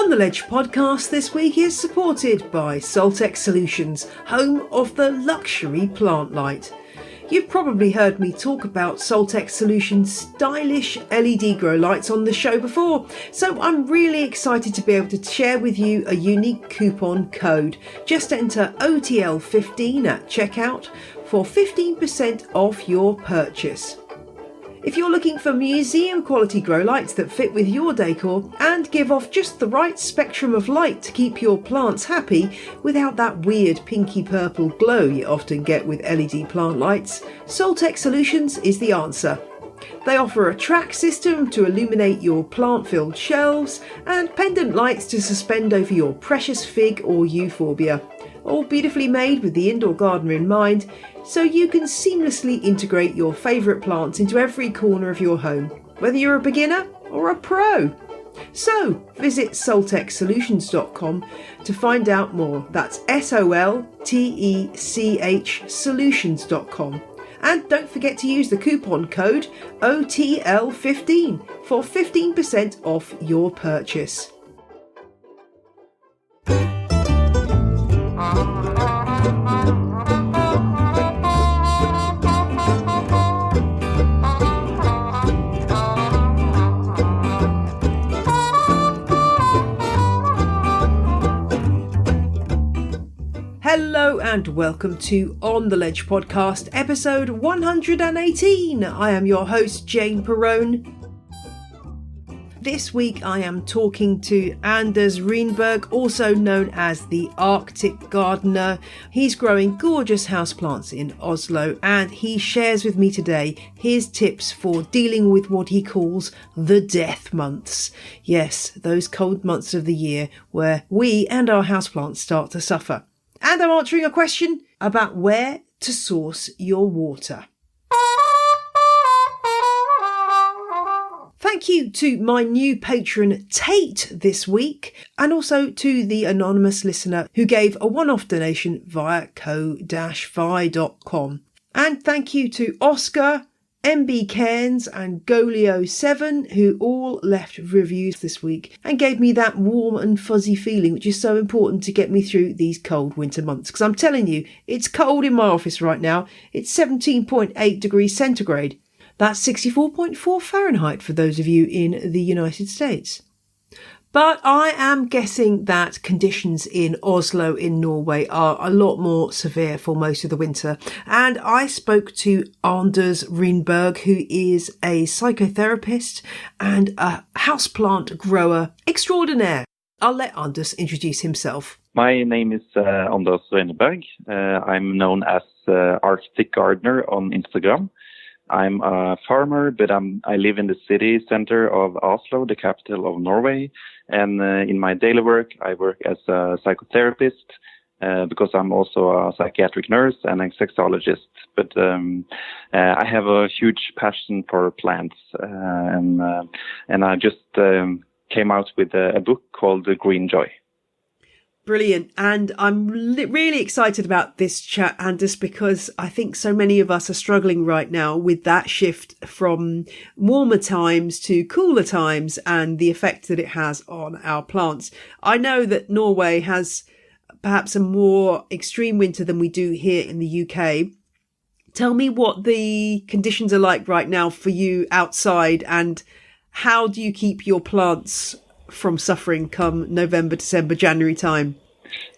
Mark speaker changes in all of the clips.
Speaker 1: On the Ledge podcast this week is supported by Soltex Solutions, home of the luxury plant light. You've probably heard me talk about Soltex Solutions' stylish LED grow lights on the show before, so I'm really excited to be able to share with you a unique coupon code. Just enter OTL15 at checkout for 15% off your purchase. If you're looking for museum quality grow lights that fit with your decor and give off just the right spectrum of light to keep your plants happy without that weird pinky purple glow you often get with LED plant lights, Soltex Solutions is the answer. They offer a track system to illuminate your plant-filled shelves and pendant lights to suspend over your precious fig or euphorbia. All beautifully made with the indoor gardener in mind, so you can seamlessly integrate your favourite plants into every corner of your home, whether you're a beginner or a pro. So visit soltechsolutions.com to find out more. That's SOLTECH solutions.com. And don't forget to use the coupon code OTL15 for 15% off your purchase. Hello and welcome to On the Ledge podcast, episode 118. I am your host, Jane Perrone. This week I am talking to Anders Røyneberg, also known as the Arctic Gardener. He's growing gorgeous houseplants in Oslo, and he shares with me today his tips for dealing with what he calls the death months. Yes, those cold months of the year where we and our houseplants start to suffer. And I'm answering a question about where to source your water. Thank you to my new patron Tate this week, and also to the anonymous listener who gave a one-off donation via ko-fi.com. And thank you to Oscar, MB Cairns and Golio7, who all left reviews this week and gave me that warm and fuzzy feeling which is so important to get me through these cold winter months. Because I'm telling you, it's cold in my office right now. It's 17.8 degrees centigrade. That's 64.4 Fahrenheit for those of you in the United States. But I am guessing that conditions in Oslo in Norway are a lot more severe for most of the winter. And I spoke to Anders Røyneberg, who is a psychotherapist and a houseplant grower extraordinaire. I'll let Anders introduce himself.
Speaker 2: My name is Anders Røyneberg. I'm known as Arctic Gardener on Instagram. I'm a farmer, but I live in the city center of Oslo, the capital of Norway. And in my daily work, I work as a psychotherapist because I'm also a psychiatric nurse and a sexologist. But I have a huge passion for plants, and I just came out with a book called The Green Joy.
Speaker 1: Brilliant. And I'm really excited about this chat, Anders, because I think so many of us are struggling right now with that shift from warmer times to cooler times and the effect that it has on our plants. I know that Norway has perhaps a more extreme winter than we do here in the UK. Tell me what the conditions are like right now for you outside, and how do you keep your plants from suffering come November, December, January time?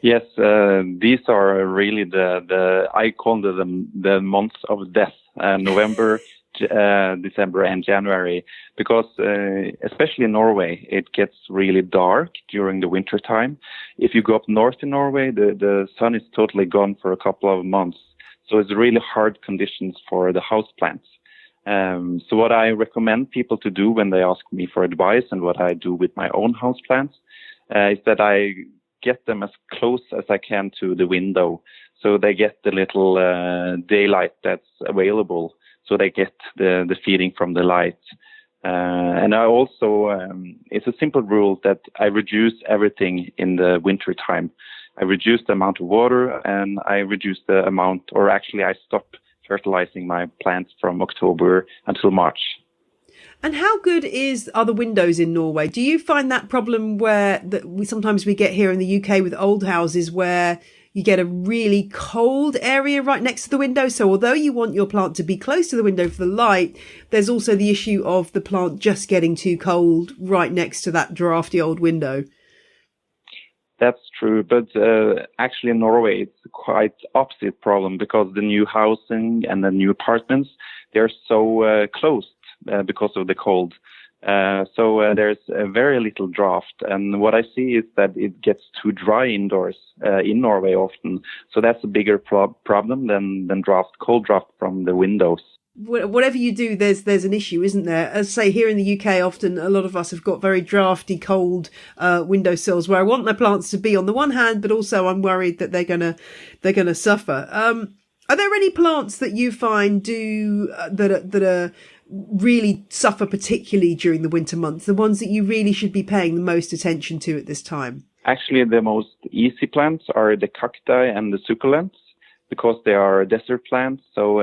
Speaker 2: Yes, these are really I call them the months of death, November, December and January, because especially in Norway, it gets really dark during the winter time. If you go up north in Norway, the sun is totally gone for a couple of months. So it's really hard conditions for the houseplants. So what I recommend people to do when they ask me for advice, and what I do with my own houseplants, is that I get them as close as I can to the window, so they get the little daylight that's available, so they get the feeding from the light. And I also, it's a simple rule that I reduce everything in the winter time. I reduce the amount of water, and I reduce the amount, or actually I stop fertilizing my plants from October until March.
Speaker 1: And how good are the windows in Norway? Do you find that problem where sometimes we get here in the UK with old houses where you get a really cold area right next to the window? So although you want your plant to be close to the window for the light, there's also the issue of the plant just getting too cold right next to that drafty old window.
Speaker 2: That's true, but actually in Norway it's quite opposite problem because the new housing and the new apartments, they're so closed because of the cold. So there's very little draft, and what I see is that it gets too dry indoors in Norway often. So that's a bigger problem than cold draft from the windows.
Speaker 1: Whatever you do, there's an issue, isn't there? As I say, here in the UK, often a lot of us have got very drafty, cold windowsills where I want my plants to be on the one hand, but also I'm worried that they're gonna suffer. Are there any plants that you find that are really suffer particularly during the winter months? The ones that you really should be paying the most attention to at this time?
Speaker 2: Actually, the most easy plants are the cacti and the succulents because they are desert plants. So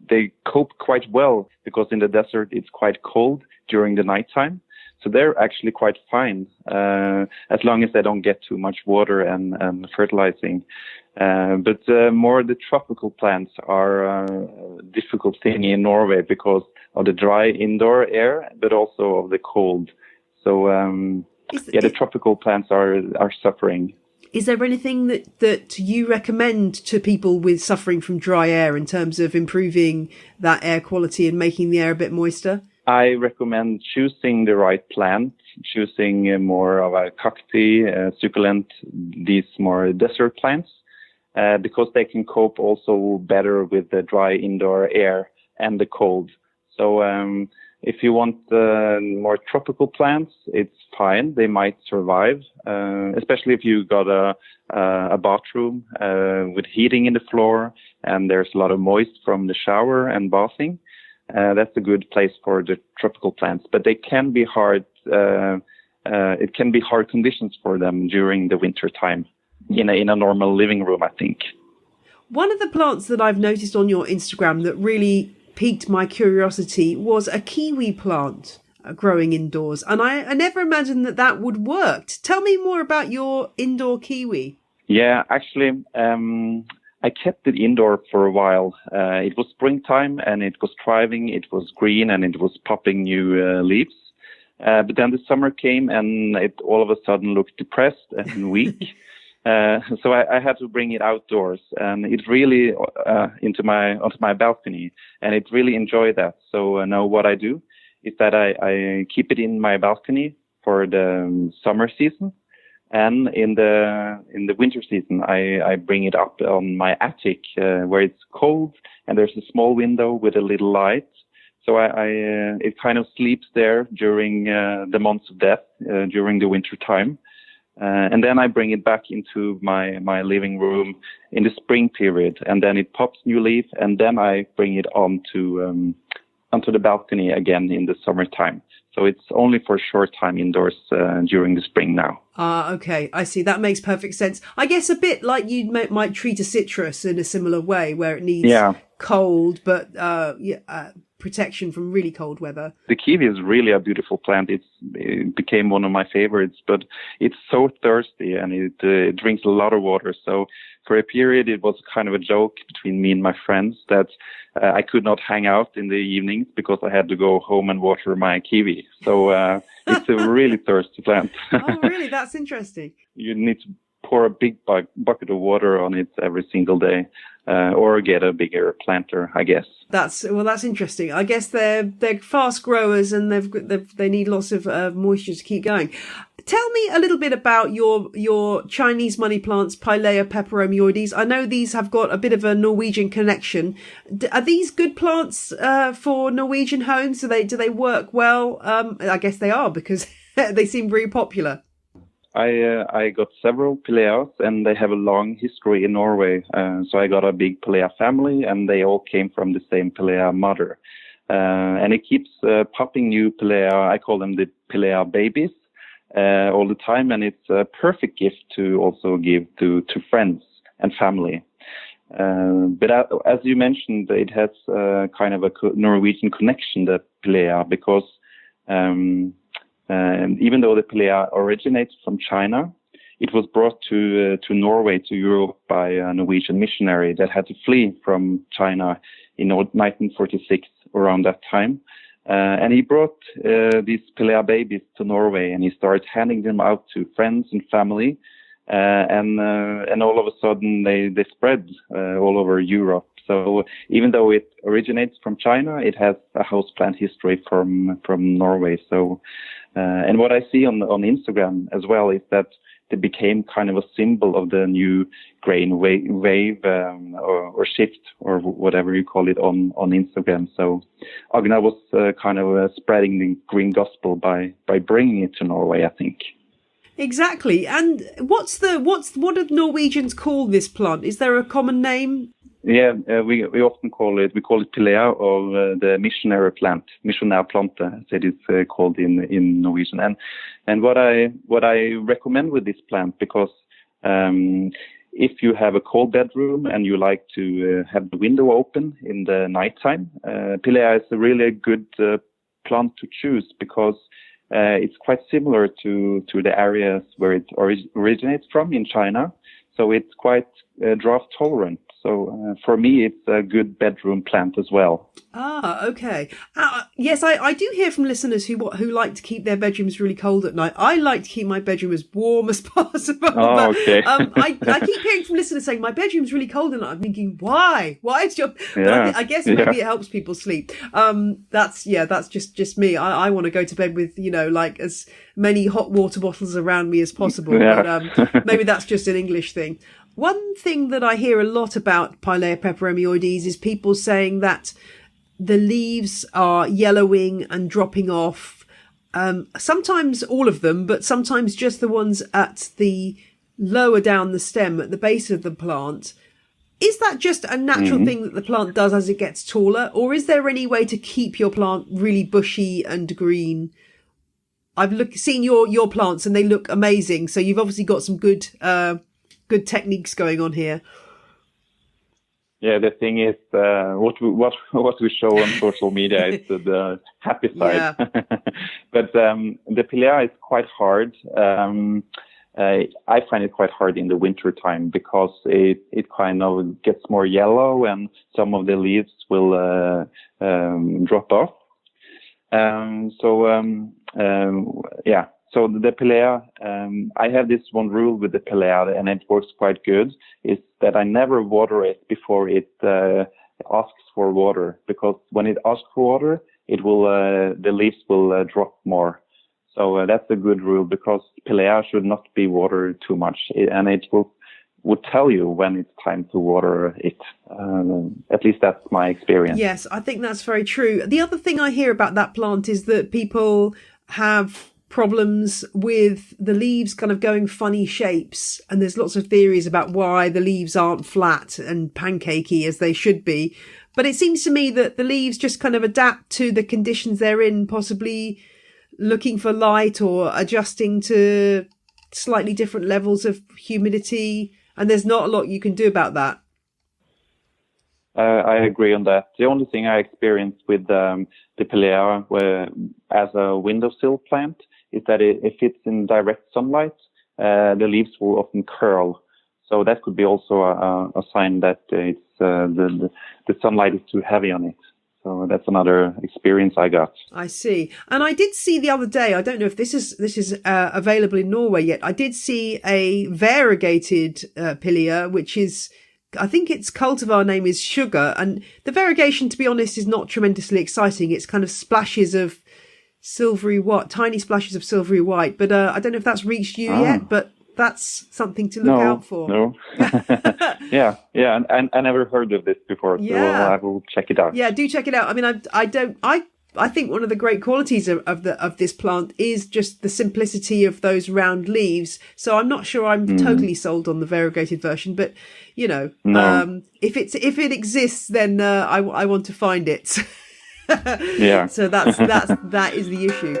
Speaker 2: they cope quite well because in the desert it's quite cold during the nighttime. So they're actually quite fine as long as they don't get too much water and fertilizing. But more the tropical plants are a difficult thing in Norway because of the dry indoor air, but also of the cold. So the tropical plants are suffering.
Speaker 1: Is there anything that you recommend to people with suffering from dry air in terms of improving that air quality and making the air a bit moister?
Speaker 2: I recommend choosing the right plant, choosing more of a cacti, succulent, these more desert plants, because they can cope also better with the dry indoor air and the cold. So if you want more tropical plants, it's fine. They might survive, especially if you got a bathroom with heating in the floor and there's a lot of moist from the shower and bathing. That's a good place for the tropical plants, but they can be hard. It can be hard conditions for them during the winter time in a normal living room, I think.
Speaker 1: One of the plants that I've noticed on your Instagram that really piqued my curiosity was a kiwi plant growing indoors, and I never imagined that would work. Tell me more about your indoor kiwi.
Speaker 2: Yeah, actually, I kept it indoor for a while. It was springtime and it was thriving, it was green and it was popping new leaves. But then the summer came and it all of a sudden looked depressed and weak. So I had to bring it outdoors, and it really onto my balcony, and it really enjoyed that. So now what I do is that I keep it in my balcony for the summer season, and in the winter season I bring it up on my attic where it's cold and there's a small window with a little light. So it kind of sleeps there during the months of death during the winter time. And then I bring it back into my living room in the spring period, and then it pops new leaf, and then I bring it onto the balcony again in the summertime. So it's only for a short time indoors during the spring now.
Speaker 1: Okay, I see. That makes perfect sense. I guess a bit like you might treat a citrus in a similar way, where it needs cold, but protection from really cold weather.
Speaker 2: The kiwi is really a beautiful plant. It became one of my favorites, but it's so thirsty and it drinks a lot of water. So for a period, it was kind of a joke between me and my friends that I could not hang out in the evenings because I had to go home and water my kiwi. So it's a really thirsty plant.
Speaker 1: Oh, really? That's interesting.
Speaker 2: You need to pour a big bucket of water on it every single day, or get a bigger planter, I guess.
Speaker 1: That's interesting. I guess they're fast growers and they need lots of moisture to keep going. Tell me a little bit about your Chinese money plants, Pilea peperomioides. I know these have got a bit of a Norwegian connection. Are these good plants for Norwegian homes? Do they work well? I guess they are because they seem very popular.
Speaker 2: I got several Pileas, and they have a long history in Norway. So I got a big Pilea family, and they all came from the same Pilea mother. And it keeps popping new Pilea. I call them the Pilea babies all the time, and it's a perfect gift to also give to friends and family. But as you mentioned, it has kind of a Norwegian connection, the Pilea, because even though the Pilea originates from China, it was brought to Norway, to Europe, by a Norwegian missionary that had to flee from China in 1946, around that time. And he brought these Pilea babies to Norway, and he started handing them out to friends and family. And all of a sudden they spread all over Europe. So even though it originates from China, it has a houseplant history from Norway. So and what I see on Instagram as well is that it became kind of a symbol of the new grain wave or shift, or whatever you call it, on Instagram. So Agna was kind of spreading the green gospel by bringing it to Norway, I think.
Speaker 1: Exactly. And what do Norwegians call this plant? Is there a common name?
Speaker 2: Yeah, we often call it Pilea, or the missionary plant, missionærplante, as it is called in Norwegian. And what I recommend with this plant, because if you have a cold bedroom and you like to have the window open in the nighttime, Pilea is a really good plant to choose, because it's quite similar to the areas where it originates from in China. So it's quite drought tolerant. So for me, it's a good bedroom plant as well.
Speaker 1: Ah, okay. Yes, I do hear from listeners who like to keep their bedrooms really cold at night. I like to keep my bedroom as warm as possible.
Speaker 2: Oh, okay.
Speaker 1: I keep hearing from listeners saying my bedroom's really cold at night. I'm thinking, why? Why is your?
Speaker 2: Yeah.
Speaker 1: I guess maybe it helps people sleep. That's just me. I want to go to bed with like as many hot water bottles around me as possible.
Speaker 2: Yeah.
Speaker 1: But maybe that's just an English thing. One thing that I hear a lot about Pilea peperomioides is people saying that the leaves are yellowing and dropping off. Sometimes all of them, but sometimes just the ones at the lower down the stem at the base of the plant. Is that just a natural thing that the plant does as it gets taller? Or is there any way to keep your plant really bushy and green? I've seen your plants and they look amazing. So you've obviously got some good techniques going on here.
Speaker 2: Yeah, the thing is, what we show on social media is the happy side. Yeah. But the Pilea is quite hard. I find it quite hard in the winter time, because it kind of gets more yellow and some of the leaves will drop off. Yeah. So the Pilea, I have this one rule with the Pilea, and it works quite good, is that I never water it before it asks for water, because when it asks for water, it will the leaves will drop more. So that's a good rule, because Pilea should not be watered too much, and it would tell you when it's time to water it. At least that's my experience.
Speaker 1: Yes, I think that's very true. The other thing I hear about that plant is that people have problems with the leaves kind of going funny shapes, and there's lots of theories about why the leaves aren't flat and pancakey as they should be. But it seems to me that the leaves just kind of adapt to the conditions they're in, possibly looking for light or adjusting to slightly different levels of humidity, and there's not a lot you can do about that.
Speaker 2: I agree on that. The only thing I experienced with the Pilea as a windowsill plant is that if it's in direct sunlight, the leaves will often curl. So that could be also a sign that it's the sunlight is too heavy on it. So that's another experience I got. I
Speaker 1: see. And I did see the other day, I don't know if this is available in Norway yet, I did see a variegated Pilea, which is, I think its cultivar name is Sugar. And the variegation, to be honest, is not tremendously exciting. It's kind of splashes of silvery white, tiny splashes of silvery white. But I don't know if that's reached you yet, but that's something to look out for.
Speaker 2: No. Yeah. And I never heard of this before, so I will check it out.
Speaker 1: Yeah, do check it out. I mean, I think one of the great qualities of this plant is just the simplicity of those round leaves. So I'm not sure I'm totally sold on the variegated version, but if it exists, then I want to find it.
Speaker 2: Yeah.
Speaker 1: So that is the issue.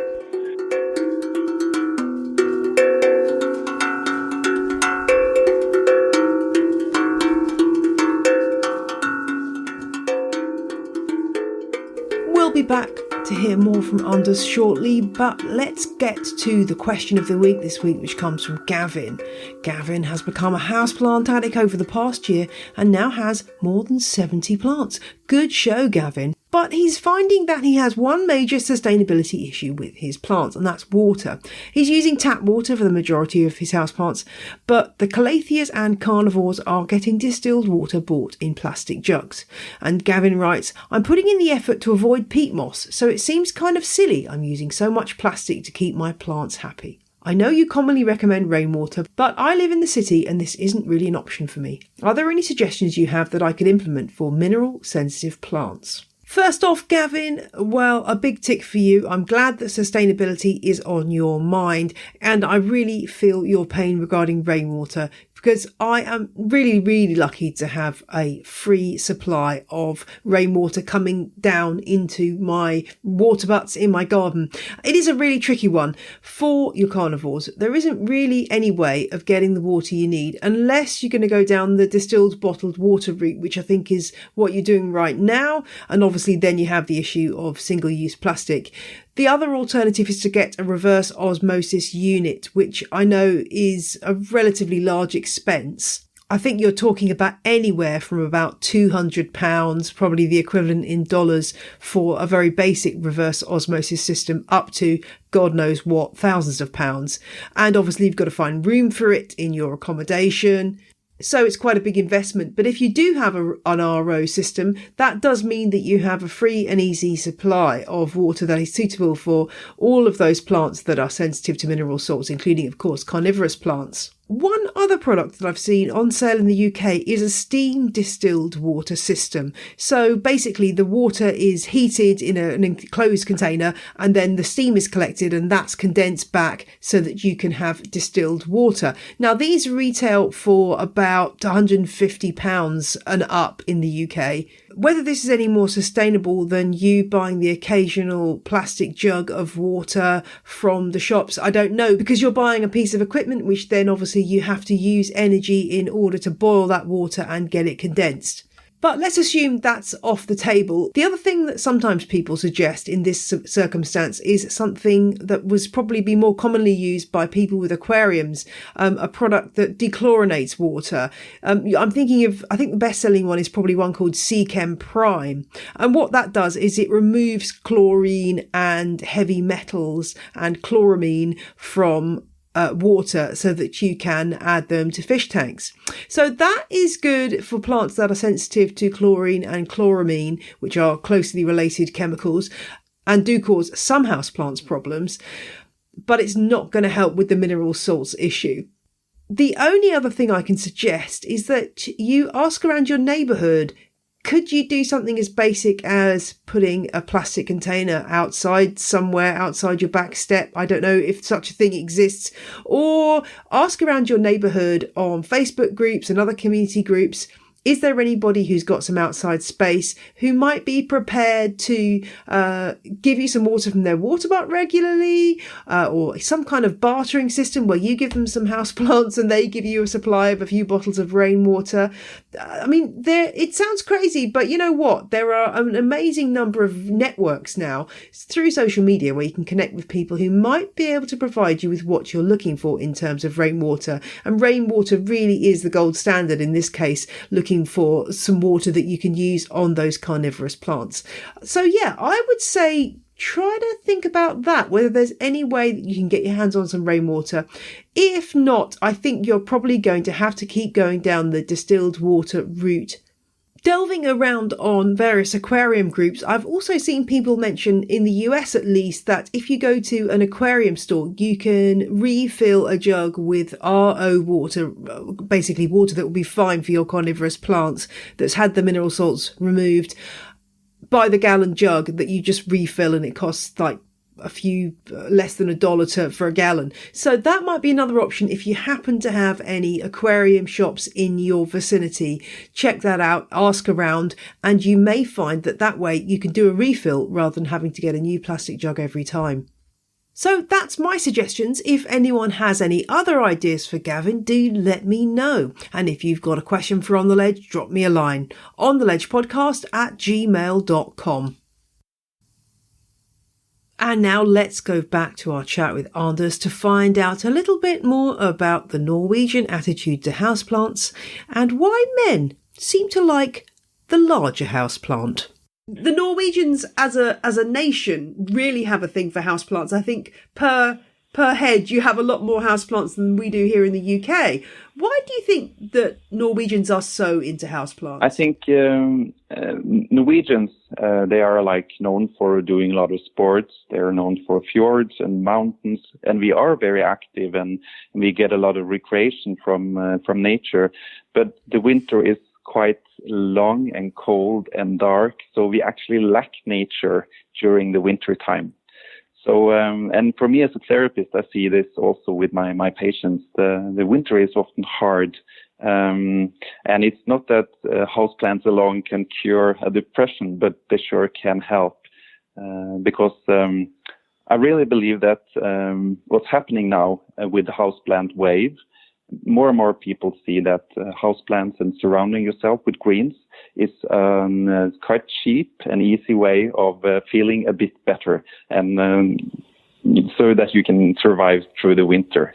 Speaker 1: will be back to hear more from Anders shortly, but let's get to the question of the week this week, which comes from Gavin. Gavin has become a houseplant addict over the past year and now has more than 70 plants. Good show, Gavin. But he's finding that he has one major sustainability issue with his plants, and that's water. He's using tap water for the majority of his houseplants, but the calatheas and carnivores are getting distilled water bought in plastic jugs. And Gavin writes, I'm putting in the effort to avoid peat moss, so it seems kind of silly I'm using so much plastic to keep my plants happy. I know you commonly recommend rainwater, but I live in the city and this isn't really an option for me. Are there any suggestions you have that I could implement for mineral-sensitive plants? First off, Gavin, well, a big tick for you. I'm glad that sustainability is on your mind, and I really feel your pain regarding rainwater, because I am really, really lucky to have a free supply of rainwater coming down into my water butts in my garden. It is a really tricky one for your carnivores. There isn't really any way of getting the water you need unless you're going to go down the distilled bottled water route, which I think is what you're doing right now. And obviously then you have the issue of single-use plastic. The other alternative is to get a reverse osmosis unit, which I know is a relatively large expense. I think you're talking about anywhere from about £200, probably the equivalent in dollars, for a very basic reverse osmosis system, up to God knows what, thousands of pounds. And obviously you've got to find room for it in your accommodation. So it's quite a big investment. But if you do have an RO system, that does mean that you have a free and easy supply of water that is suitable for all of those plants that are sensitive to mineral salts, including, of course, carnivorous plants. One other product that I've seen on sale in the UK is a steam distilled water system. So basically the water is heated in an enclosed container and then the steam is collected and that's condensed back so that you can have distilled water. Now these retail for about £150 and up in the UK. Whether this is any more sustainable than you buying the occasional plastic jug of water from the shops, I don't know, because you're buying a piece of equipment which then obviously you have to use energy in order to boil that water and get it condensed. But let's assume that's off the table. The other thing that sometimes people suggest in this circumstance is something that was probably be more commonly used by people with aquariums, a product that dechlorinates water. I think the best-selling one is probably one called Seachem Prime. And what that does is it removes chlorine and heavy metals and chloramine from water so that you can add them to fish tanks. So that is good for plants that are sensitive to chlorine and chloramine, which are closely related chemicals and do cause some houseplants problems, but it's not going to help with the mineral salts issue. The only other thing I can suggest is that you ask around your neighbourhood. Could you do something as basic as putting a plastic container outside somewhere, outside your back step? I don't know if such a thing exists. Or ask around your neighbourhood on Facebook groups and other community groups. Is there anybody who's got some outside space who might be prepared to give you some water from their water butt regularly, or some kind of bartering system where you give them some houseplants and they give you a supply of a few bottles of rainwater? I mean, it sounds crazy, but you know what? There are an amazing number of networks now through social media where you can connect with people who might be able to provide you with what you're looking for in terms of rainwater. And rainwater really is the gold standard in this case, looking for some water that you can use on those carnivorous plants. So yeah, I would say try to think about that, whether there's any way that you can get your hands on some rainwater. If not, I think you're probably going to have to keep going down the distilled water route. Delving around on various aquarium groups, I've also seen people mention, in the US at least, that if you go to an aquarium store, you can refill a jug with RO water, basically water that will be fine for your carnivorous plants that's had the mineral salts removed, by the gallon jug that you just refill, and it costs like a few less than $1 for a gallon. So that might be another option if you happen to have any aquarium shops in your vicinity. Check that out, ask around, and you may find that way you can do a refill rather than having to get a new plastic jug every time. So that's my suggestions. If anyone has any other ideas for Gavin, do let me know. And if you've got a question for On The Ledge, drop me a line. ontheledgepodcast@gmail.com. And now let's go back to our chat with Anders to find out a little bit more about the Norwegian attitude to houseplants and why men seem to like the larger houseplant. The Norwegians as a nation really have a thing for houseplants. I think per head you have a lot more houseplants than we do here in the UK. Why do you think that Norwegians are so into houseplants?
Speaker 2: I think Norwegians, they are like known for doing a lot of sports. They are known for fjords and mountains, and we are very active and we get a lot of recreation from nature. But the winter is quite long and cold and dark, so we actually lack nature during the winter time. So, and for me as a therapist, I see this also with my patients. The winter is often hard. And it's not that houseplants alone can cure a depression, but they sure can help. Because I really believe that what's happening now with the houseplant wave, more and more people see that houseplants and surrounding yourself with greens is quite cheap and easy way of feeling a bit better, and so that you can survive through the winter.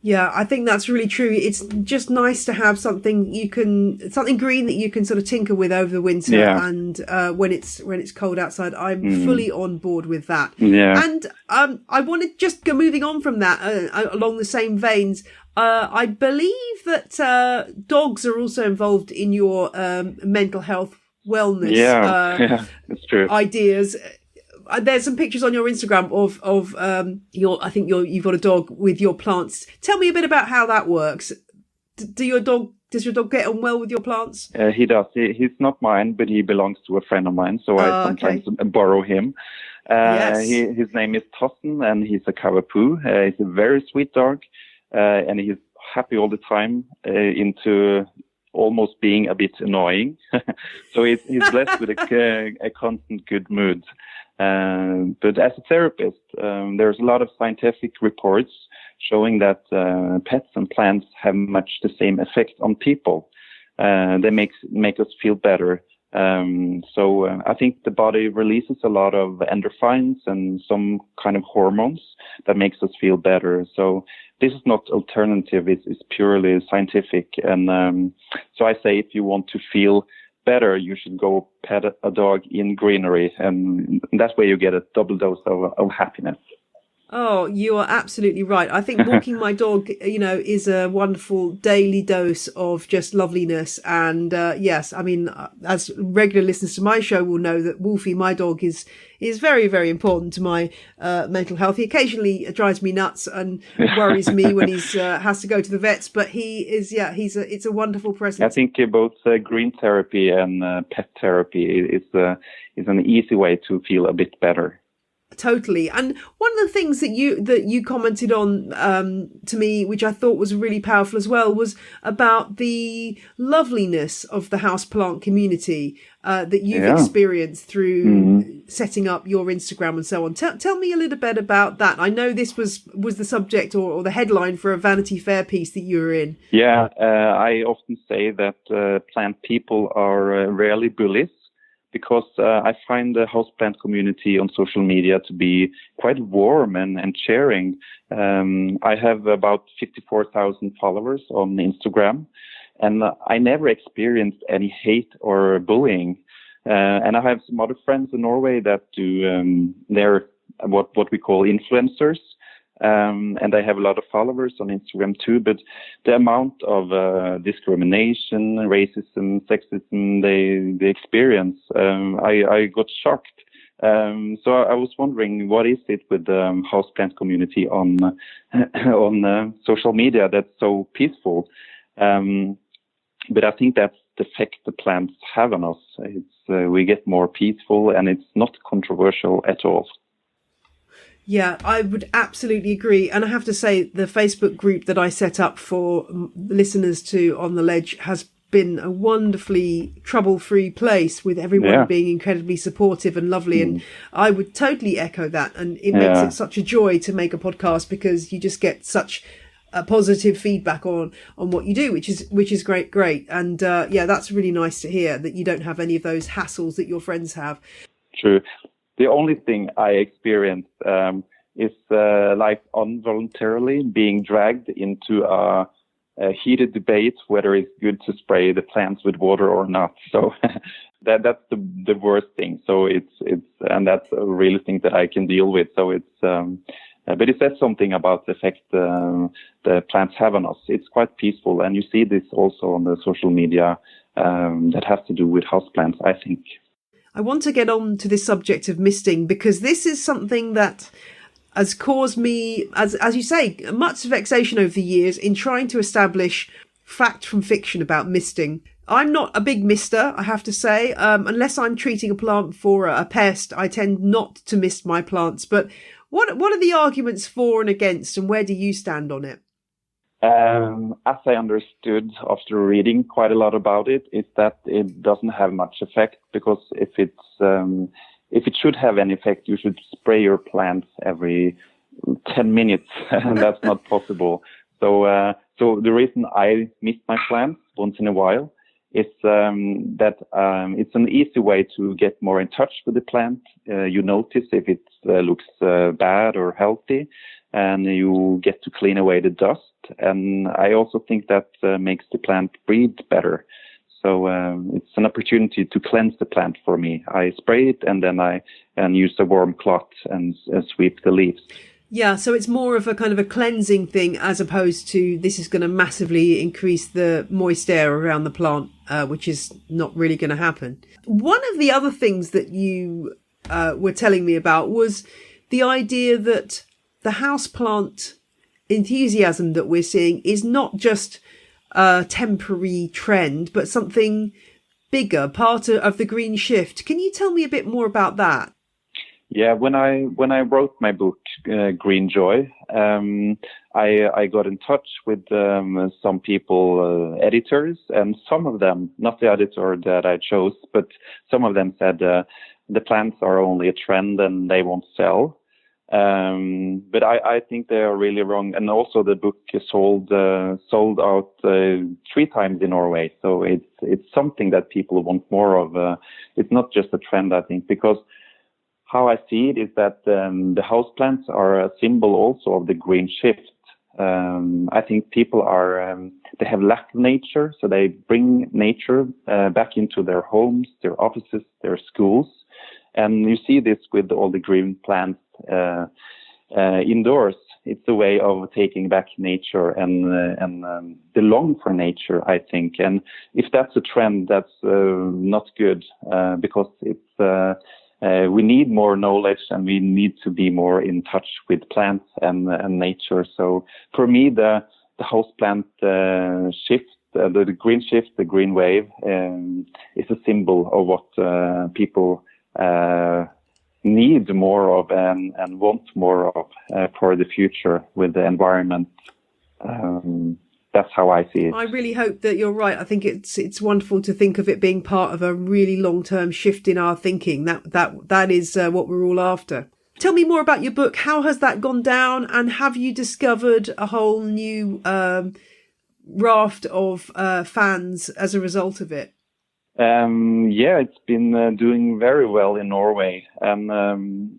Speaker 1: Yeah, I think that's really true. It's just nice to have something green that you can sort of tinker with over the winter. Yeah. And when it's cold outside, I'm fully on board with that.
Speaker 2: Yeah.
Speaker 1: And I want to just go moving on from that along the same veins. I believe that dogs are also involved in your mental health wellness.
Speaker 2: Yeah, that's true.
Speaker 1: Ideas. There's some pictures on your Instagram of you've got a dog with your plants. Tell me a bit about how that works. Does your dog get on well with your plants?
Speaker 2: He does. He's not mine, but he belongs to a friend of mine, so I sometimes borrow him.
Speaker 1: Yes.
Speaker 2: His name is Tossen, and he's a Cavapoo. He's a very sweet dog, and he's happy all the time, into almost being a bit annoying. So he's blessed with a constant good mood. But as a therapist, there's a lot of scientific reports showing that pets and plants have much the same effect on people. They make us feel better. So I think the body releases a lot of endorphins and some kind of hormones that makes us feel better. So this is not alternative, it's purely scientific. And so I say if you want to feel better, you should go pet a dog in greenery, and that way you get a double dose of happiness.
Speaker 1: Oh, you are absolutely right. I think walking my dog, is a wonderful daily dose of just loveliness. And yes, I mean, as regular listeners to my show will know that Wolfie, my dog, is very, very important to my mental health. He occasionally drives me nuts and worries me when he's has to go to the vets. But it's a wonderful presence.
Speaker 2: I think both green therapy and pet therapy is an easy way to feel a bit better.
Speaker 1: Totally. And one of the things that you commented on to me, which I thought was really powerful as well, was about the loveliness of the houseplant community that you've experienced through setting up your Instagram and so on. Tell me a little bit about that. I know this was the subject or the headline for a Vanity Fair piece that you were in.
Speaker 2: Yeah, I often say that plant people are rarely bullies, because I find the houseplant community on social media to be quite warm and sharing. I have about 54,000 followers on Instagram, and I never experienced any hate or bullying. And I have some other friends in Norway that do, they're what we call influencers. And they have a lot of followers on Instagram too, but the amount of discrimination, racism, sexism they experience, I got shocked. So I was wondering, what is it with the houseplant community on social media that's so peaceful? But I think that's the effect the plants have on us. We get more peaceful, and it's not controversial at all.
Speaker 1: Yeah, I would absolutely agree. And I have to say, the Facebook group that I set up for listeners to On the Ledge has been a wonderfully trouble-free place, with everyone being incredibly supportive and lovely. And I would totally echo that. And it makes it such a joy to make a podcast, because you just get such positive feedback on what you do, which is great. And that's really nice to hear, that you don't have any of those hassles that your friends have.
Speaker 2: True. The only thing I experienced is like involuntarily being dragged into a heated debate whether it's good to spray the plants with water or not. So that's the worst thing. So it's and that's a real thing that I can deal with. So but it says something about the effect the plants have on us. It's quite peaceful, and you see this also on the social media that has to do with houseplants, I think.
Speaker 1: I want to get on to this subject of misting, because this is something that has caused me, as you say, much vexation over the years in trying to establish fact from fiction about misting. I'm not a big mister, I have to say. Unless I'm treating a plant for a pest, I tend not to mist my plants. But what are the arguments for and against, and where do you stand on it?
Speaker 2: As I understood after reading quite a lot about it, is that it doesn't have much effect, because if it should have any effect, you should spray your plants every 10 minutes, and that's not possible. So the reason I mist my plants once in a while is that it's an easy way to get more in touch with the plant. You notice if it looks bad or healthy, and you get to clean away the dust. And I also think that makes the plant breathe better. So it's an opportunity to cleanse the plant for me. I spray it, and then I use a warm cloth and sweep the leaves.
Speaker 1: Yeah, so it's more of a kind of a cleansing thing, as opposed to this is going to massively increase the moist air around the plant, which is not really going to happen. One of the other things that you were telling me about was the idea that the houseplant enthusiasm that we're seeing is not just a temporary trend, but something bigger, part of the green shift. Can you tell me a bit more about that?
Speaker 2: Yeah, when I wrote my book, Green Joy, I got in touch with some people, editors, and some of them, not the editor that I chose, but some of them said the plants are only a trend and they won't sell. But I think they are really wrong. And also the book is sold out 3 times in Norway. So it's something that people want more of. It's not just a trend, I think, because how I see it is that the houseplants are a symbol also of the green shift. I think people they have lacked nature, so they bring nature back into their homes, their offices, their schools. And you see this with all the green plants indoors. It's a way of taking back nature and belong for nature, I think. And if that's a trend, that's not good, because it's we need more knowledge, and we need to be more in touch with plants and nature. So for me, the houseplant shift, the green shift, the green wave, is a symbol of what people need more of and want more of for the future with the environment. That's how I see it.
Speaker 1: I really hope that you're right. I think it's wonderful to think of it being part of a really long-term shift in our thinking. That is what we're all after. Tell me more about your book. How has that gone down? And have you discovered a whole new raft of fans as a result of it?
Speaker 2: Yeah, it's been doing very well in Norway, and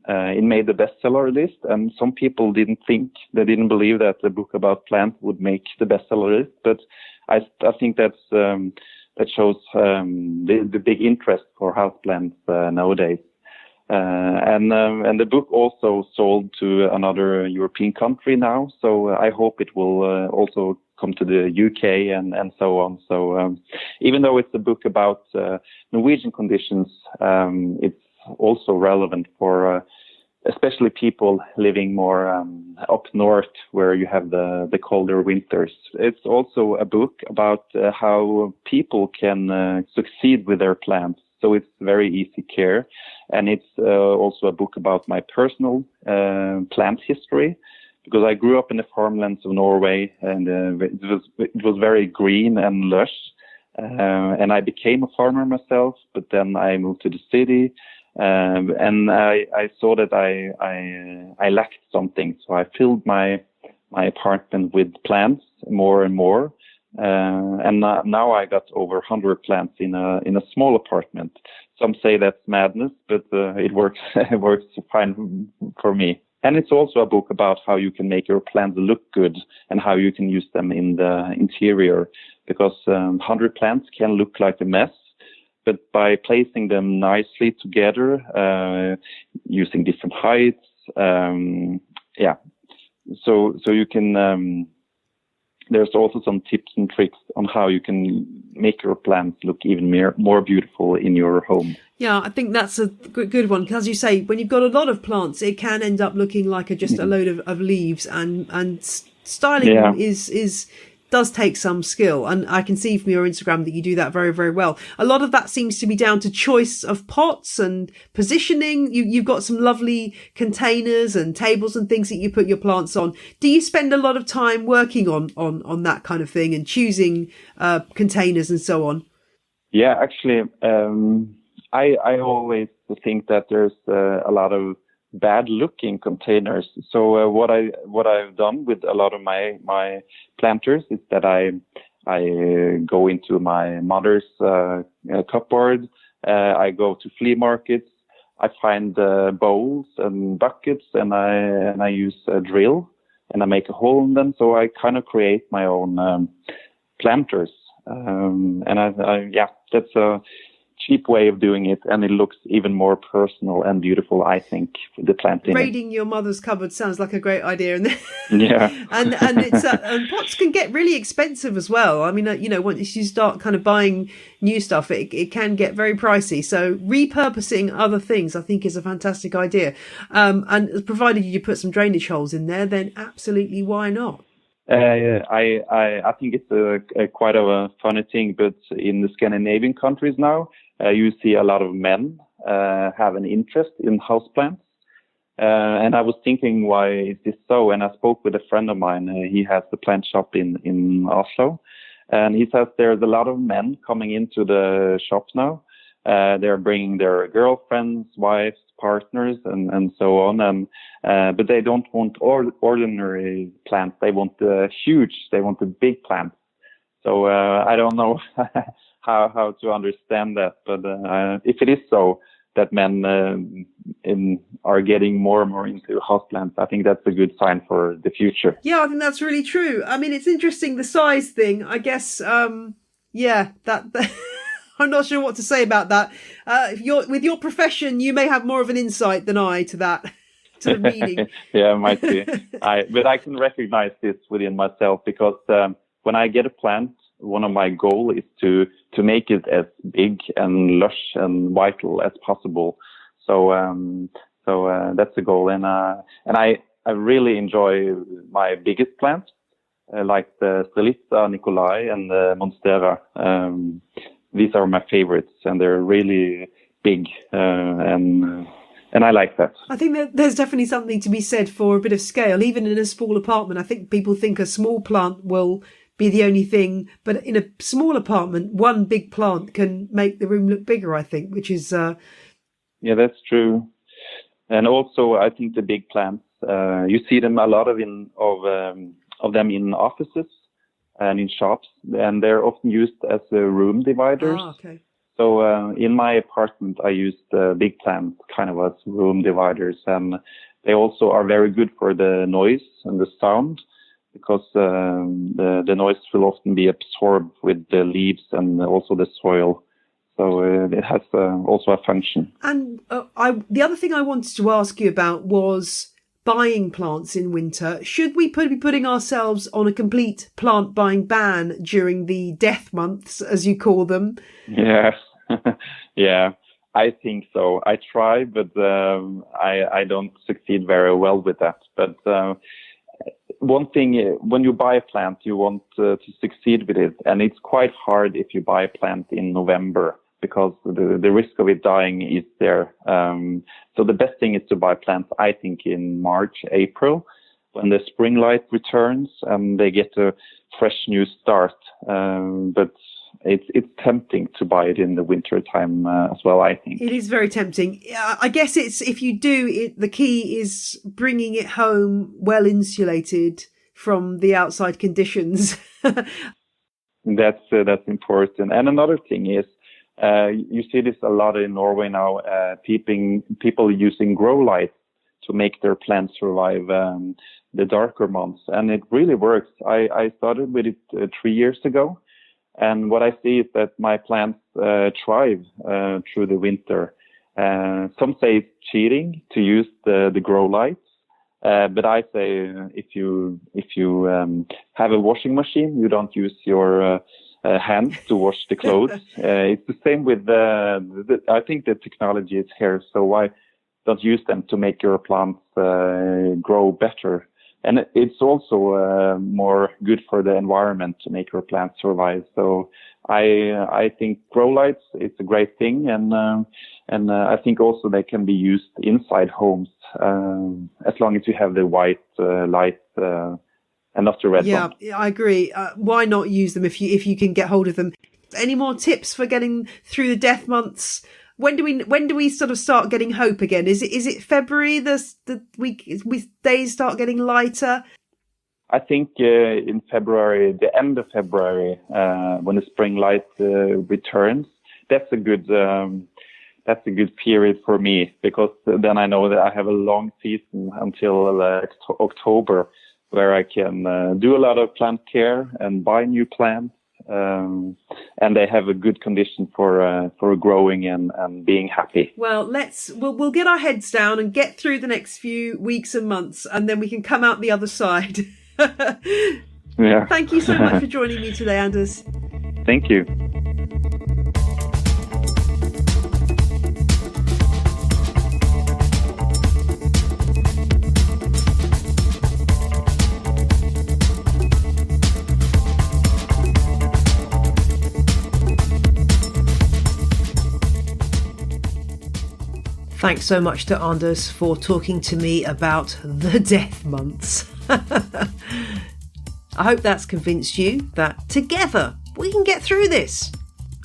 Speaker 2: it made the bestseller list. And some people didn't believe that the book about plants would make the bestseller list. But I think that shows the big interest for houseplants nowadays. And the book also sold to another European country now, so I hope it will also come to the UK and so on. So even though it's a book about Norwegian conditions, it's also relevant for especially people living more up north, where you have the colder winters. It's also a book about how people can succeed with their plants. So it's very easy care. And it's also a book about my personal plant history, because I grew up in the farmlands of Norway, and it was very green and lush. And I became a farmer myself, but then I moved to the city, and I saw that I lacked something. So I filled my apartment with plants more and more. And now I got over 100 plants in a small apartment. some say that's madness, but it works. It works fine for me. And it's also a book about how you can make your plants look good and how you can use them in the interior. Because 100 plants can look like a mess, but by placing them nicely together, using different heights, so you can. There's also some tips and tricks on how you can make your plants look even more beautiful in your home.
Speaker 1: Yeah, I think that's a good one. Because as you say, when you've got a lot of plants, it can end up looking like just a load of leaves, and styling them does take some skill. And I can see from your Instagram that you do that very, very well. A lot of that seems to be down to choice of pots and positioning. You've got some lovely containers and tables and things that you put your plants on. Do you spend a lot of time working on that kind of thing and choosing containers and so on?
Speaker 2: Yeah, actually, I always think that there's a lot of bad looking containers. So what I've done with a lot of my planters is that I go into my mother's cupboard. I go to flea markets. I find bowls and buckets, and I use a drill and I make a hole in them. So I kind of create my own planters. And that's a cheap way of doing it, and it looks even more personal and beautiful, I think, the plant in
Speaker 1: Raiding your mother's cupboard sounds like a great idea.
Speaker 2: Yeah.
Speaker 1: and it's and pots can get really expensive as well. I mean, once you start kind of buying new stuff, it can get very pricey. So repurposing other things, I think, is a fantastic idea. And provided you put some drainage holes in there, then absolutely, why not?
Speaker 2: I think it's a quite of a funny thing, but in the Scandinavian countries now, you see a lot of men have an interest in houseplants. And I was thinking, why is this so? And I spoke with a friend of mine. He has the plant shop in Oslo. And he says there's a lot of men coming into the shop now. They're bringing their girlfriends, wives, partners, and so on. But they don't want ordinary plants. They want the big plants. So I don't know how to understand that. But if it is so that men are getting more and more into houseplants, I think that's a good sign for the future.
Speaker 1: Yeah, I think that's really true. I mean, it's interesting, the size thing. I guess, that I'm not sure what to say about that. With your profession, you may have more of an insight than I to that, to the reading.
Speaker 2: Yeah, might be. But I can recognize this within myself because when I get a plant, one of my goals is to make it as big and lush and vital as possible. So that's the goal. And I really enjoy my biggest plants, like the Strelitzia, Nicolai, and the Monstera. These are my favorites, and they're really big, and I like that.
Speaker 1: I think that there's definitely something to be said for a bit of scale, even in a small apartment. I think people think a small plant will be the only thing, but in a small apartment, one big plant can make the room look bigger, I think, which is...
Speaker 2: Yeah, that's true. And also, I think the big plants, you see them a lot of them in offices and in shops, and they're often used as room dividers.
Speaker 1: Ah, okay.
Speaker 2: So in my apartment, I use the big plants kind of as room dividers, and they also are very good for the noise and the sound, because the noise will often be absorbed with the leaves and also the soil. So it has also a function.
Speaker 1: And the other thing I wanted to ask you about was buying plants in winter. Should we be putting ourselves on a complete plant buying ban during the death months, as you call them?
Speaker 2: Yeah, yeah, I think so. I try, but I don't succeed very well with that. But one thing, when you buy a plant, you want to succeed with it. And it's quite hard if you buy a plant in November, because the risk of it dying is there. So the best thing is to buy plants, I think, in March, April, when the spring light returns and they get a fresh new start. But it's tempting to buy it in the winter time as well, I think.
Speaker 1: It is very tempting. I guess if you do it, the key is bringing it home well insulated from the outside conditions.
Speaker 2: That's important. And another thing is, You see this a lot in Norway now, people using grow lights to make their plants survive the darker months. And it really works. I started with it 3 years ago. And what I see is that my plants thrive through the winter. Some say it's cheating to use the grow lights. But I say if you have a washing machine, you don't use your hands to wash the clothes. It's the same with I think the technology is here, so why don't use them to make your plants grow better? And it's also more good for the environment to make your plants survive. So I think grow lights, it's a great thing, and I think also they can be used inside homes as long as you have the white light and not the red one.
Speaker 1: Yeah, I agree. Why not use them if you can get hold of them? Any more tips for getting through the death months? When do we sort of start getting hope again? Is it February? We days start getting lighter.
Speaker 2: I think in February, the end of February, when the spring light returns, that's a good period for me, because then I know that I have a long season until October, where I can do a lot of plant care and buy new plants. And they have a good condition for growing and being happy.
Speaker 1: Well, we'll get our heads down and get through the next few weeks and months, and then we can come out the other side.
Speaker 2: Yeah.
Speaker 1: Thank you so much for joining me today, Anders.
Speaker 2: Thank you.
Speaker 1: Thanks so much to Anders for talking to me about the death months. I hope that's convinced you that together we can get through this.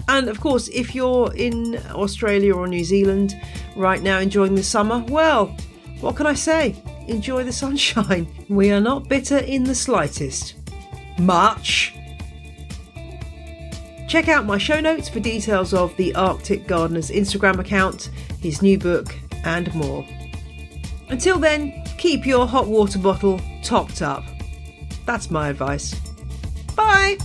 Speaker 1: And of course, if you're in Australia or New Zealand right now enjoying the summer, well, what can I say? Enjoy the sunshine. We are not bitter in the slightest. Much. Check out my show notes for details of the Arctic Gardener's Instagram account, his new book, and more. Until then, keep your hot water bottle topped up. That's my advice. Bye!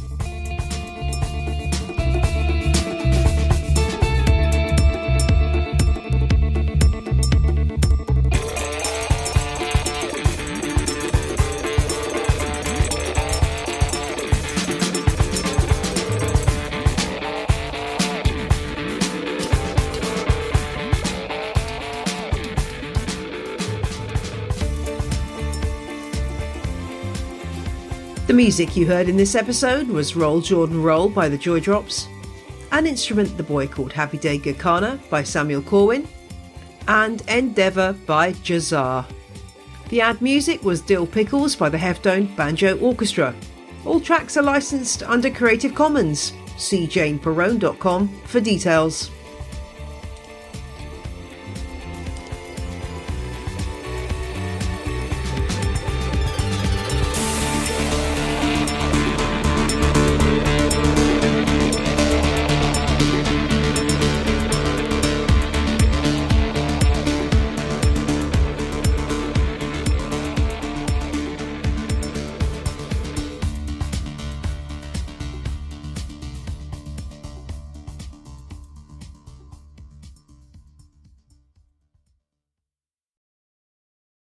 Speaker 1: The music you heard in this episode was Roll Jordan Roll by the Joy Drops, An Instrument the Boy Called Happy Day Gurkana by Samuel Corwin, and Endeavour by Jazar. The ad music was Dill Pickles by the Heftone Banjo Orchestra. All tracks are licensed under Creative Commons. See janeperrone.com for details.